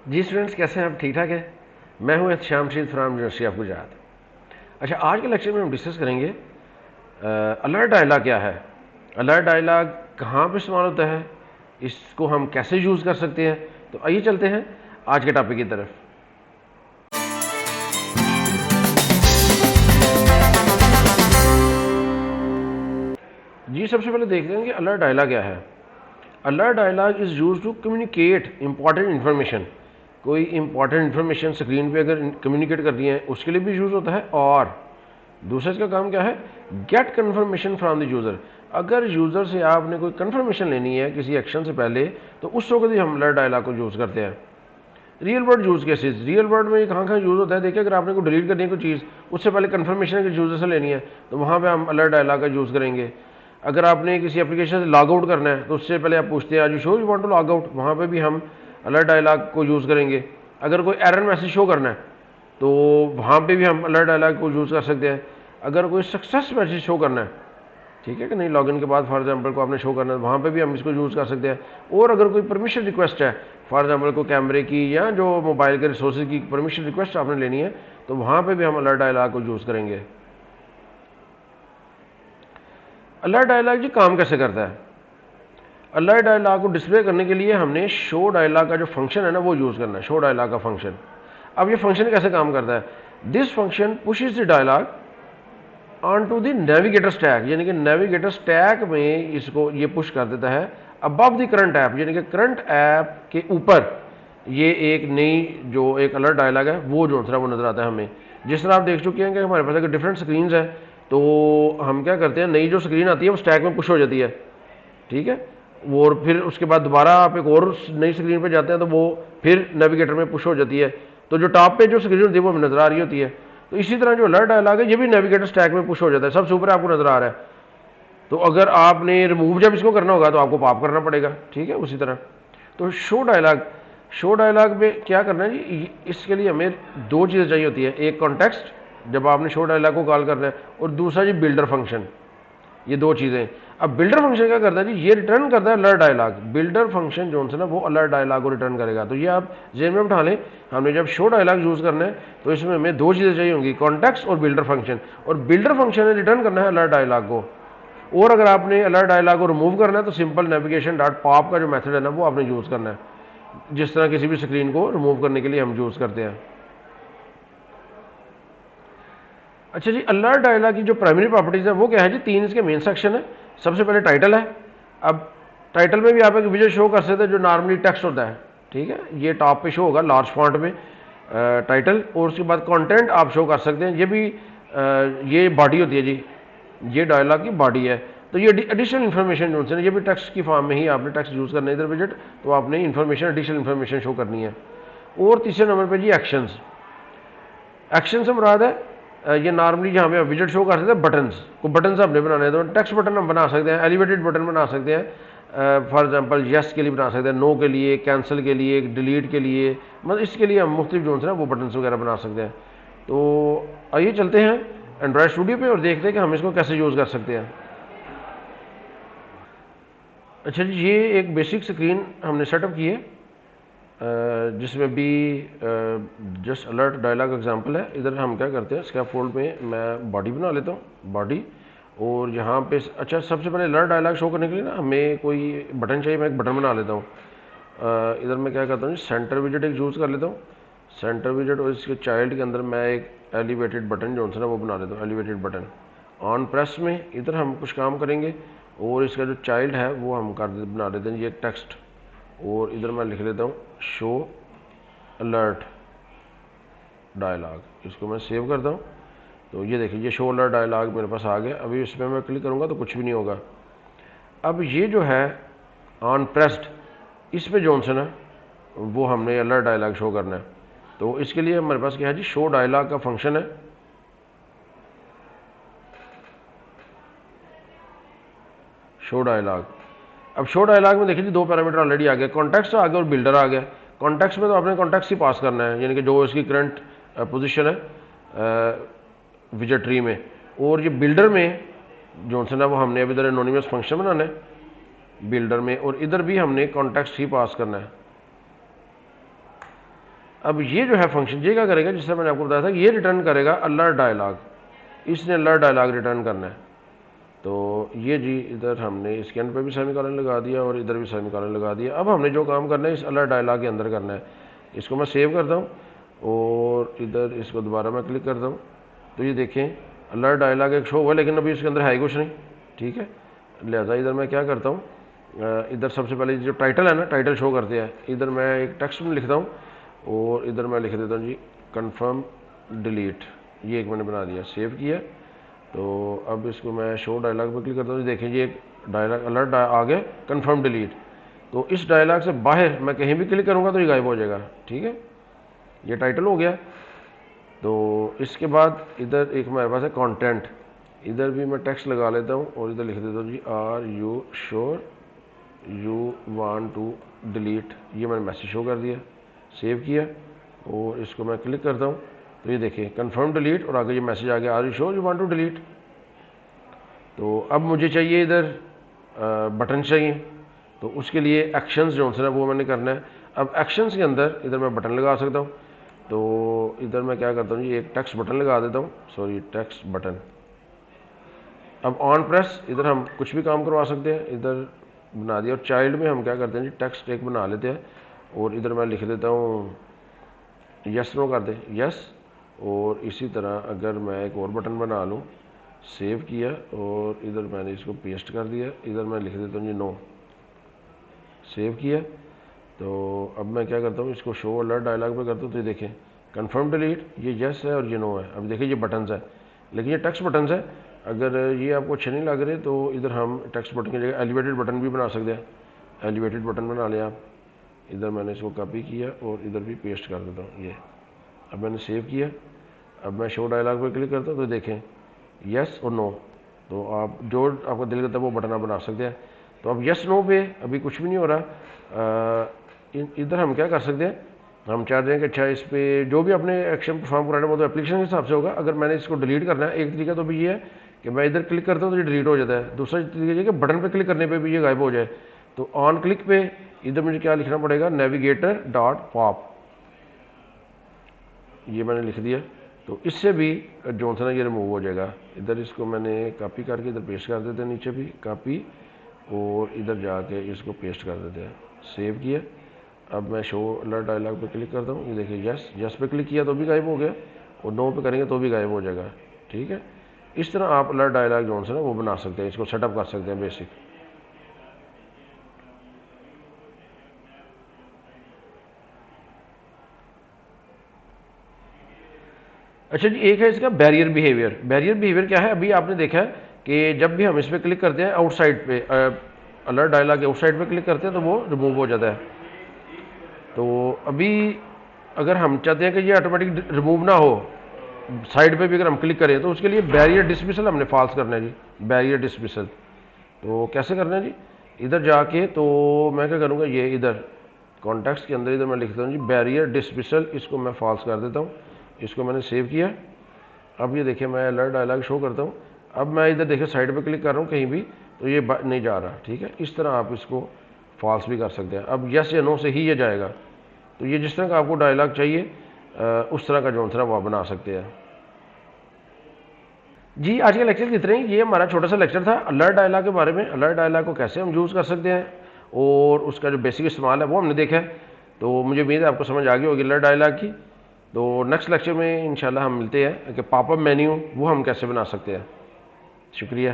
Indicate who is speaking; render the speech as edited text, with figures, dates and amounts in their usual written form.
Speaker 1: جی students, کیسے ہیں آپ؟ ٹھیک ٹھاک ہیں؟ میں ہوں Ehtisham Rasheed from university of Gujrat. اچھا، آج کے لیکچر میں ہم ڈسکس کریں گے الرٹ ڈائلاگ کیا ہے، الرٹ ڈائلاگ کہاں پہ استعمال ہوتا ہے، اس کو ہم کیسے یوز کر سکتے ہیں۔ تو آئیے چلتے ہیں آج کے ٹاپک کی طرف۔ جی سب سے پہلے دیکھتے ہیں کہ الرٹ ڈائلاگ کیا ہے۔ Alert dialog is use to communicate important information. کوئی امپورٹنٹ انفارمیشن اسکرین پہ اگر کمیونیکیٹ کرنی ہے اس کے لیے بھی یوز ہوتا ہے، اور دوسرا اس کا کام کیا ہے، get confirmation from the user. اگر یوزر سے آپ نے کوئی کنفرمیشن لینی ہے کسی ایکشن سے پہلے تو اس وقت ہی ہم الرٹ ڈائلاگ کو یوز کرتے ہیں۔ Real world use cases, real world میں یہ کہاں کہاں یوز ہوتا ہے؟ دیکھیں، اگر آپ نے کوئی ڈیلیٹ کرنی ہے کوئی چیز، اس سے پہلے کنفرمیشن اگر یوزر سے لینی ہے تو وہاں پہ ہم الرٹ ڈائلاگ کا یوز کریں گے۔ اگر آپ نے کسی اپلیکیشن سے لاگ آؤٹ کرنا ہے تو اس سے پہلے آپ پوچھتے ہیں are you sure you want to log out, وہاں پہ بھی ہم الرٹ ڈائلاگ کو یوز کریں گے۔ اگر کوئی ایرر میسج شو کرنا ہے تو وہاں پہ بھی ہم الرٹ ڈائلاگ کو یوز کر سکتے ہیں۔ اگر کوئی سکسیس میسج شو کرنا ہے، ٹھیک ہے کہ نہیں، لاگ ان کے بعد فار ایگزامپل کو آپ نے شو کرنا ہے، وہاں پہ بھی ہم اس کو یوز کر سکتے ہیں۔ اور اگر کوئی پرمیشن ریکویسٹ ہے، فار ایگزامپل کو کیمرے کی یا جو موبائل کے ریسورسز کی پرمیشن ریکویسٹ آپ نے لینی ہے تو وہاں پہ بھی ہم الرٹ ڈائلاگ کو یوز کریں گے۔ الرٹ ڈائلاگ جی کام کیسے کرتا ہے؟ الرٹ ڈائلاگ کو ڈسپلے کرنے کے لیے ہم نے شو ڈائلاگ کا جو فنکشن ہے نا وہ یوز کرنا ہے، شو ڈائلاگ کا فنکشن۔ اب یہ فنکشن کیسے کام کرتا ہے؟ This function pushes the dialog on to the navigator stack, یعنی کہ نیویگیٹر اسٹیک میں اس کو یہ پش کر دیتا ہے ابو دی کرنٹ ایپ، یعنی کہ کرنٹ ایپ کے اوپر یہ ایک نئی جو ایک الرٹ ڈائلاگ ہے وہ جو وہ نظر آتا ہے ہمیں۔ جس طرح آپ دیکھ چکے ہیں کہ ہمارے پاس اگر ڈفرینٹ اسکرینز ہیں تو ہم کیا کرتے ہیں، نئی جو اسکرین آتی ہے وہ اسٹیک میں پش ہو جاتی ہے، ٹھیک ہے، اور پھر اس کے بعد دوبارہ آپ ایک اور نئی اسکرین پہ جاتے ہیں تو وہ پھر نیویگیٹر میں پش ہو جاتی ہے، تو جو ٹاپ پہ جو اسکرین ہوتی ہے وہ نظر آ رہی ہوتی ہے۔ تو اسی طرح جو الرٹ ڈائلاگ ہے یہ بھی نیویگیٹر اسٹیک میں پش ہو جاتا ہے، سب سے اوپر آپ کو نظر آ رہا ہے، تو اگر آپ نے ریموو جب اس کو کرنا ہوگا تو آپ کو پاپ کرنا پڑے گا، ٹھیک ہے، اسی طرح۔ تو شو ڈائلاگ میں کیا کرنا ہے جی، اس کے لیے ہمیں دو چیزیں چاہیے ہوتی ہے، ایک کانٹیکسٹ جب آپ نے شو ڈائلاگ کو کال کرنا ہے، اور دوسرا جی بلڈر فنکشن، یہ دو چیزیں۔ اب بلڈر فنکشن کیا کرتا ہے جی، یہ ریٹرن کرتا ہے الرٹ ڈائلاگ۔ بلڈر فنکشن جو ہے نا وہ الرٹ ڈائلاگ کو ریٹرن کرے گا۔ تو یہ آپ ذہن میں بٹھا لیں، ہم نے جب شو ڈائلاگ یوز کرنا ہے تو اس میں ہمیں دو چیزیں چاہیے ہوں گی، کانٹیکسٹ اور بلڈر فنکشن، اور بلڈر فنکشن نے ریٹرن کرنا ہے الرٹ ڈائلاگ کو۔ اور اگر آپ نے الرٹ ڈائلاگ کو ریموو کرنا ہے تو سمپل نیویگیشن ڈاٹ پاپ کا جو میتھڈ ہے نا وہ آپ نے یوز کرنا ہے، جس طرح کسی بھی اسکرین کو ریموو کرنے کے لیے ہم یوز کرتے ہیں۔ اچھا جی، الرٹ ڈائلاگ کی جو پرائمری پراپرٹیز ہیں وہ کیا ہے جی؟ تین اس کے مین سیکشن ہے۔ سب سے پہلے ٹائٹل ہے۔ اب ٹائٹل میں بھی آپ ایک ویژن شو کر سکتے ہیں جو نارملی ٹیکسٹ ہوتا ہے، ٹھیک ہے، یہ ٹاپ پہ شو ہوگا لارج فونٹ میں ٹائٹل، اور اس کے بعد کانٹینٹ آپ شو کر سکتے ہیں، یہ بھی یہ باڈی ہوتی ہے جی، یہ ڈائلاگ کی باڈی ہے۔ تو یہ ایڈیشنل انفارمیشن جو ہے یہ بھی ٹیکسٹ کی فارم میں ہی آپ نے ٹیکسٹ یوز کرنا ہے ادھر ویجٹ، تو آپ نے انفارمیشن ایڈیشنل انفارمیشن شو کرنی ہے۔ اور تیسرے نمبر پہ جی ایکشنز۔ ایکشن سے مراد ہے یہ نارملی جہاں پہ ویجٹ شو کر سکتے ہیں بٹنز کو، بٹنز ہم نے بنانے ہیں تو ٹیکسٹ بٹن ہم بنا سکتے ہیں، ایلیویٹڈ بٹن بنا سکتے ہیں، فار ایگزامپل یس کے لیے بنا سکتے ہیں، نو کے لیے، کینسل کے لیے، ڈیلیٹ کے لیے، مطلب اس کے لیے ہم مختلف جو ہے وہ بٹنس وغیرہ بنا سکتے ہیں۔ تو آئیے چلتے ہیں اینڈرائڈ اسٹوڈیو پہ اور دیکھتے ہیں کہ ہم اس کو کیسے یوز کر سکتے ہیں۔ اچھا جی، یہ ایک بیسک اسکرین ہم نے سیٹ اپ کی ہے جس میں بھی جسٹ الرٹ ڈائلاگ ایگزامپل ہے۔ ادھر ہم کیا کرتے ہیں، اسکیپ فولڈ میں میں باڈی بنا لیتا ہوں، باڈی، اور یہاں پہ اچھا سب سے پہلے الرٹ ڈائلاگ شو کرنے کے لیے نا ہمیں کوئی بٹن چاہیے، میں ایک بٹن بنا لیتا ہوں۔ ادھر میں کیا کرتا ہوں، سینٹر ویجٹ ایک یوز کر لیتا ہوں، سینٹر ویجٹ، اور اس کے چائلڈ کے اندر میں ایک ایلیویٹڈ بٹن جو ہے نا وہ بنا لیتا ہوں، ایلیویٹڈ بٹن آن پریس میں۔ ادھر ہم کچھ کام کریں گے، اور اس کا جو چائلڈ ہے وہ ہم بنا لیتے ہیں یہ ٹیکسٹ، اور ادھر میں لکھ لیتا ہوں شو الرٹ ڈائلاگ، اس کو میں سیو کرتا ہوں۔ تو یہ دیکھیں، یہ شو الرٹ ڈائلاگ میرے پاس آ گیا۔ ابھی اس پہ میں کلک کروں گا تو کچھ بھی نہیں ہوگا۔ اب یہ جو ہے آن پریسڈ، اس پہ جو ہے نا وہ ہم نے الرٹ ڈائلاگ شو کرنا ہے، تو اس کے لیے ہمارے پاس کیا ہے جی، شو ڈائلاگ کا فنکشن ہے۔ شو ڈائلاگ، اب شو ڈائلاگ میں دیکھیں جی دو پیرامیٹر آلریڈی آ گئے، کانٹیکسٹ آ گیا اور بلڈر آ گیا۔ کانٹیکسٹ میں تو آپ نے کانٹیکسٹ ہی پاس کرنا ہے، یعنی کہ جو اس کی کرنٹ پوزیشن ہے ویجٹ ٹری میں، اور یہ بلڈر میں جو ہے نا وہ ہم نے اب ادھر انونیمس فنکشن بنانا ہے بلڈر میں، اور ادھر بھی ہم نے کانٹیکسٹ ہی پاس کرنا ہے۔ اب یہ جو ہے فنکشن یہ کیا کرے گا، جس طرح میں نے آپ کو بتایا تھا یہ ریٹرن کرے گا الرٹ ڈائلاگ، اس نے الرٹ ڈائلاگ ریٹرن کرنا ہے. تو یہ جی ادھر ہم نے اس کے اندر پہ بھی سیمی کالن لگا دیا اور ادھر بھی سیمی کالن لگا دیا. اب ہم نے جو کام کرنا ہے اس الرٹ ڈائلاگ کے اندر کرنا ہے. اس کو میں سیو کرتا ہوں اور ادھر اس کو دوبارہ میں کلک کرتا ہوں تو یہ دیکھیں الرٹ ڈائلاگ ایک شو ہوا لیکن ابھی اس کے اندر ہے کچھ نہیں. ٹھیک ہے، لہٰذا ادھر میں کیا کرتا ہوں، ادھر سب سے پہلے جو ٹائٹل ہے نا ٹائٹل شو کرتے ہیں، ادھر میں ایک ٹیکسٹ میں لکھتا ہوں اور ادھر میں لکھ دیتا ہوں جی کنفرم ڈیلیٹ. یہ ایک میں نے بنا دیا، سیو کیا. تو اب اس کو میں شو ڈائلاگ پہ کلک کرتا ہوں. دیکھیں جی ایک ڈائلاگ الرٹ آ گیا کنفرم ڈیلیٹ. تو اس ڈائلاگ سے باہر میں کہیں بھی کلک کروں گا تو یہ غائب ہو جائے گا. ٹھیک ہے، یہ ٹائٹل ہو گیا. تو اس کے بعد ادھر ایک میرے پاس ہے کانٹینٹ، ادھر بھی میں ٹیکسٹ لگا لیتا ہوں اور ادھر لکھ دیتا ہوں جی are you sure you want to delete. یہ میں نے میسیج شو کر دیا، سیو کیا اور اس کو میں کلک کرتا ہوں تو یہ دیکھیں کنفرم ڈیلیٹ اور آگے یہ میسیج آ گیا are you sure you want to delete. تو اب مجھے چاہیے ادھر بٹن چاہیے، تو اس کے لیے ایکشنز جو ہے وہ میں نے کرنا ہے. اب ایکشنز کے اندر ادھر میں بٹن لگا سکتا ہوں. تو ادھر میں کیا کرتا ہوں جی ایک ٹیکسٹ بٹن لگا دیتا ہوں، سوری ٹیکسٹ بٹن. اب آن پریس ادھر ہم کچھ بھی کام کروا سکتے ہیں، ادھر بنا دیا. اور چائلڈ میں ہم کیا کرتے ہیں جی ٹیکسٹ ایک بنا لیتے ہیں اور ادھر میں لکھ دیتا ہوں یس نو کر دیں یس. اور اسی طرح اگر میں ایک اور بٹن بنا لوں، سیو کیا اور ادھر میں نے اس کو پیسٹ کر دیا. ادھر میں لکھ دیتا ہوں جی نو، سیو کیا. تو اب میں کیا کرتا ہوں اس کو شو الرٹ ڈائلاگ پہ کرتا ہوں تو یہ دیکھیں کنفرم ڈیلیٹ، یہ یس ہے اور یہ نو ہے. اب دیکھیں یہ بٹنز ہے لیکن یہ ٹیکسٹ بٹنز ہے. اگر یہ آپ کو اچھے نہیں لگ رہے تو ادھر ہم ٹیکسٹ بٹن کی جگہ ایلیویٹڈ بٹن بھی بنا سکتے ہیں. ایلیویٹڈ بٹن بنا لیں آپ. ادھر میں نے اس کو کاپی کیا اور ادھر بھی پیسٹ کر دیتا ہوں. یہ اب میں نے سیو کیا. اب میں شو ڈائلاگ پہ کلک کرتا ہوں تو دیکھیں یس اور نو. تو آپ جو آپ کا دل کرتا ہے وہ بٹن آپ بنا سکتے ہیں. تو اب یس نو پہ ابھی کچھ بھی نہیں ہو رہا. ادھر ہم کیا کر سکتے ہیں، ہم چاہتے ہیں کہ اچھا اس پہ جو بھی اپنے ایکشن پرفارم کرانا ہے وہ تو اپلیکیشن کے حساب سے ہوگا. اگر میں نے اس کو ڈیلیٹ کرنا ہے ایک طریقہ تو بھی یہ ہے کہ میں ادھر کلک کرتا ہوں تو یہ ڈیلیٹ ہو جاتا ہے. دوسرا طریقہ یہ کہ بٹن پہ کلک کرنے پہ بھی یہ غائب ہو جائے. تو آن کلک پہ ادھر مجھے کیا لکھنا پڑے گا، نیویگیٹر ڈاٹ پاپ. یہ میں نے لکھ دیا. تو اس سے بھی جو ہے نا یہ ریموو ہو جائے گا. ادھر اس کو میں نے کاپی کر کے ادھر پیسٹ کر دیتے ہیں، نیچے بھی کاپی اور ادھر جا کے اس کو پیسٹ کر دیتے ہیں. سیو کیا. اب میں شو الرٹ ڈائلاگ پہ کلک کرتا ہوں. یہ دیکھیں یس، یس پہ کلک کیا تو بھی غائب ہو گیا اور نو پہ کریں گے تو بھی غائب ہو جائے گا. ٹھیک ہے، اس طرح آپ الرٹ ڈائلاگ جو ہے نا وہ بنا سکتے ہیں، اس کو سیٹ اپ کر سکتے ہیں بیسک. اچھا جی ایک ہے اس کا بیریئر بیہیویئر. بیریئر بیہیویئر کیا ہے، ابھی آپ نے دیکھا ہے کہ جب بھی ہم اس پہ کلک کرتے ہیں آؤٹ سائڈ پہ الرٹ ڈائلاگ کے آؤٹ سائڈ پہ کلک کرتے ہیں تو وہ ریموو ہو جاتا ہے. تو ابھی اگر ہم چاہتے ہیں کہ یہ آٹومیٹک ریموو نہ ہو، سائڈ پہ بھی اگر ہم کلک کریں تو اس کے لیے بیریئر ڈسمسل ہم نے فالس کرنا ہے جی. بیریئر ڈسمسل تو کیسے کرنا ہے جی، ادھر جا کے تو میں کیا کروں گا، یہ ادھر کانٹیکسٹ کے اندر ادھر میں لکھتا ہوں جی بیریئر ڈسمسل، اس کو میں فالس کر دیتا ہوں. اس کو میں نے سیو کیا. اب یہ دیکھیں میں الرٹ ڈائلاگ شو کرتا ہوں. اب میں ادھر دیکھیں سائڈ پہ کلک کر رہا ہوں کہیں بھی تو یہ نہیں جا رہا. ٹھیک ہے، اس طرح آپ اس کو فالس بھی کر سکتے ہیں. اب یس یا نو سے ہی یہ جائے گا. تو یہ جس طرح کا آپ کو ڈائلاگ چاہیے اس طرح کا جو ہے وہ بنا سکتے ہیں. جی آج کے لیکچر اتنے ہی. یہ ہمارا چھوٹا سا لیکچر تھا الرٹ ڈائلاگ کے بارے میں. الرٹ ڈائلاگ کو کیسے ہم یوز کر سکتے ہیں اور اس کا جو بیسک استعمال ہے وہ ہم نے دیکھا ہے. تو مجھے امید ہے آپ کو سمجھ آ گئی ہوگی الرٹ ڈائلاگ کی. تو نیکسٹ لیکچر میں انشاءاللہ ہم ملتے ہیں کہ پاپ اپ مینیو وہ ہم کیسے بنا سکتے ہیں. شکریہ.